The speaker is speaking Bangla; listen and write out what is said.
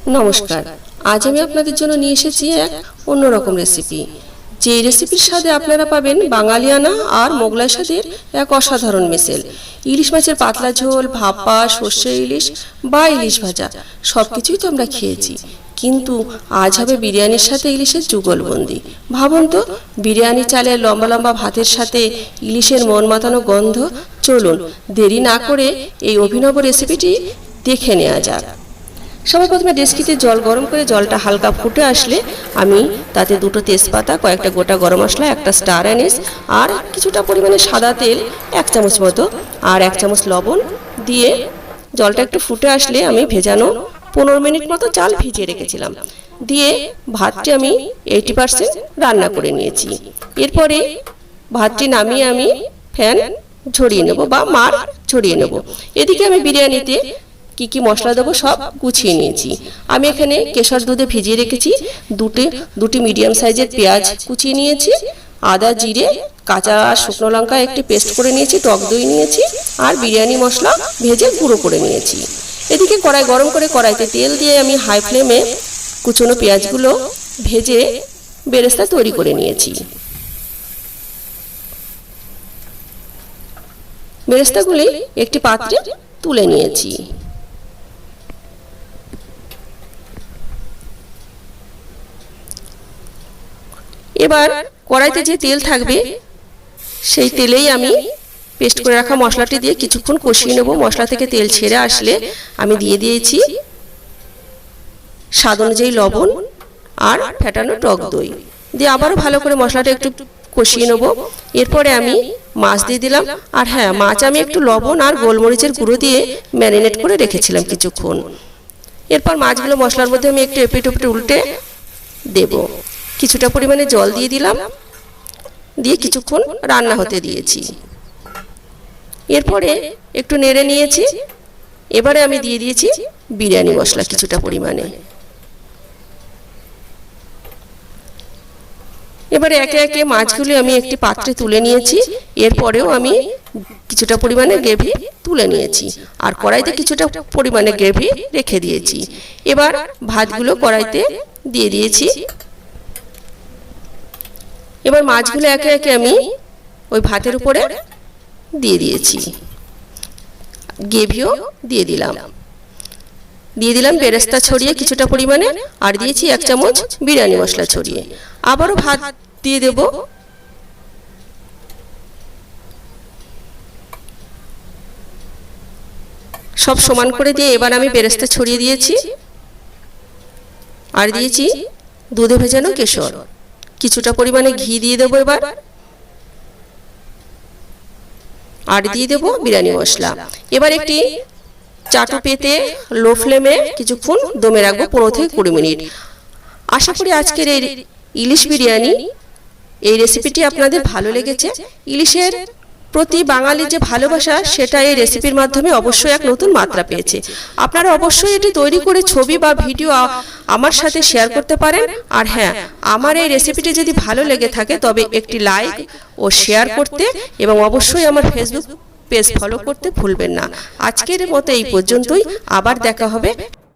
নমস্কার। আজ আমি আপনাদের জন্য নিয়ে এসেছি এক অন্যরকম রেসিপি। যে রেসিপির স্বাদে আপনারা পাবেন বাঙালিয়ানা আর মোগলাই স্বাদের এক অসাধারণ মেশেল। ইলিশ মাছের পাতলা ঝোল, ভাপা, সর্ষে ইলিশ বা ইলিশ ভাজা সবকিছুই তো আমরা খেয়েছি, কিন্তু আজ হবে বিরিয়ানির সাথে ইলিশের যুগলবন্দি। ভাবুন তো, বিরিয়ানি চালের লম্বা লম্বা ভাতের সাথে ইলিশের মন মাতানো গন্ধ। চলুন দেরি না করে এই অভিনব রেসিপিটি দেখে নেওয়া যাক। সবার প্রথমে ডেস্কিতে জল গরম করে জলটা হালকা ফুটে আসলে আমি তাতে দুটো তেজপাতা, কয়েকটা গোটা গরম মশলা, একটা স্টার অ্যানিস আর কিছুটা পরিমাণে সাদা তেল 1 চামচ মতো আর 1 চামচ লবণ দিয়ে জলটা একটু ফুটে আসলে আমি ভেজানো 15 মিনিট মতো চাল ভিজিয়ে রেখেছিলাম দিয়ে ভাতটি আমি 80% রান্না করে নিয়েছি। এরপরে ভাতটি নামিয়ে আমি ফ্যান ঝরিয়ে নেব বা মার ঝরিয়ে নেব। এদিকে আমি বিরিয়ানিতে কি কি মশলা দেবো সব গুছিয়ে নিয়েছি। আমি এখানে কেশর দুধে ভিজিয়ে রেখেছি দুটি মিডিয়াম সাইজের পেঁয়াজ কুচিয়ে নিয়েছি, আদা, জিরে, কাঁচা শুকনো লঙ্কা একটি পেস্ট করে নিয়েছি, টক দই নিয়েছি আর বিরিয়ানি মশলা ভেজে গুঁড়ো করে নিয়েছি। এদিকে কড়াই গরম করে কড়াইতে তেল দিয়ে আমি হাই ফ্লেমে কুচনো পেঁয়াজগুলো ভেজে বেরেস্তা তৈরি করে নিয়েছি। বেরেস্তাগুলি একটি পাত্রে তুলে নিয়েছি। এবার কড়াইতে যে তেল থাকবে সেই তেলেই আমি পেস্ট করে রাখা মশলাটি দিয়ে কিছুক্ষণ কষিয়ে নেব। মশলা থেকে তেল ছেড়ে আসলে আমি দিয়ে দিয়েছি স্বাদ অনুযায়ী লবণ আর ফেটানো টক দই দিয়ে আবারও ভালো করে মশলাটা একটু কষিয়ে নেব। এরপরে আমি মাছ দিয়ে দিলাম, আর হ্যাঁ, মাছ আমি একটু লবণ আর গোলমরিচের গুঁড়ো দিয়ে ম্যারিনেট করে রেখেছিলাম কিছুক্ষণ। এরপর মাছগুলো মশলার মধ্যে আমি একটু এপিট ওপিট উল্টে দেব। কিছুটা পরিমাণে জল দিয়ে দিলাম, দিয়ে কিছুক্ষণ রান্না হতে দিয়েছি। এরপরে একটু নেড়ে নিয়েছি। এবারে আমি দিয়ে দিয়েছি বিরিয়ানি মশলা কিছুটা পরিমাণে। এবারে একে একে মাছগুলি আমি একটি পাত্রে তুলে নিয়েছি। এরপরেও আমি কিছুটা পরিমাণে গ্রেভি তুলে নিয়েছি আর কড়াইতে কিছুটা পরিমাণে গ্রেভি রেখে দিয়েছি। এবার ভাতগুলো কড়াইতে দিয়ে দিয়েছি। এবার মাছগুলো একে একে আমি ওই ভাতের উপরে দিয়ে দিয়েছি, গ্রেভিও দিয়ে দিলাম বেরেস্তা ছড়িয়ে কিছুটা পরিমাণে, আর দিয়েছি 1 চামচ বিরিয়ানি মশলা ছড়িয়ে। আবারও ভাত দিয়ে দেব। সব সমান করে দিয়ে এবার আমি বেরেস্তা ছড়িয়ে দিয়েছি আর দিয়েছি দুধে ভেজানো কেশর, কিছুটা পরিমাণে ঘি দিয়ে দেবো এবার, আর দিয়ে দেবো বিরিয়ানি মশলা। এবার একটি চাটু পেতে লো ফ্লেমে কিছুক্ষণ দমে রাখবো 15 থেকে 20 মিনিট। আশা করি আজকের এই ইলিশ বিরিয়ানি এই রেসিপিটি আপনাদের ভালো লেগেছে। ইলিশের প্রতি বাঙালির যে ভালোবাসা সেটা এই রেসিপির মাধ্যমে অবশ্যই এক নতুন মাত্রা পেয়েছে। আপনারা অবশ্যই এটি তৈরি করে ছবি বা ভিডিও আমার সাথে শেয়ার করতে পারেন। আর হ্যাঁ, আমার এই রেসিপিটি যদি ভালো লেগে থাকে তবে একটি লাইক ও শেয়ার করতে এবং অবশ্যই আমার ফেসবুক পেজ ফলো করতে ভুলবেন না। আজকের মতো এই পর্যন্তই, আবার দেখা হবে